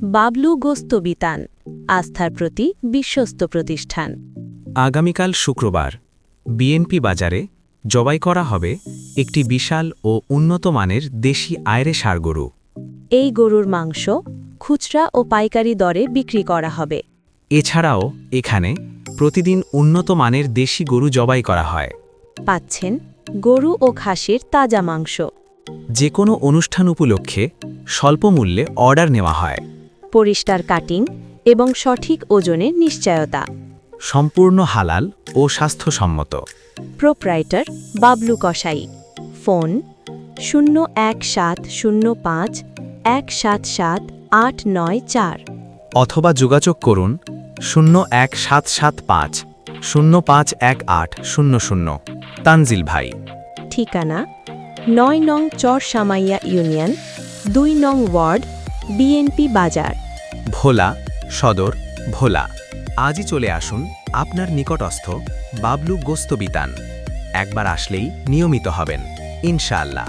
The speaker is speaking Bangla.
বাবলু গোস্ত বিতান, আস্থার প্রতি বিশ্বস্ত প্রতিষ্ঠান। আগামীকাল শুক্রবার বিএনপি বাজারে জবাই করা হবে একটি বিশাল ও উন্নত মানের দেশি আয়রে ষাঁড় গরু। এই গরুর মাংস খুচরা ও পাইকারি দরে বিক্রি করা হবে। এছাড়াও এখানে প্রতিদিন উন্নত মানের দেশি গরু জবাই করা হয়। পাচ্ছেন গরু ও খাসির তাজা মাংস। যে কোনো অনুষ্ঠান উপলক্ষে স্বল্প মূল্যে অর্ডার নেওয়া হয়। পরিষ্কার কাটিং এবং সঠিক ওজনের নিশ্চয়তা। সম্পূর্ণ হালাল ও স্বাস্থ্যসম্মত। প্রোপ্রাইটার বাবলু কসাই। ফোন 01705177894 অথবা যোগাযোগ করুন 01775 051800। তানজিল ভাই। ঠিকানা ৯ নং চরসামাইয়া ইউনিয়ন, ২ নং ওয়ার্ড, বিএনপি বাজার, ভোলা সদর, ভোলা। আজই চলে আসুন আপনার নিকটস্থ বাবলু গোস্ত বিতান। একবার আসলেই নিয়মিত হবেন ইনশাআল্লাহ।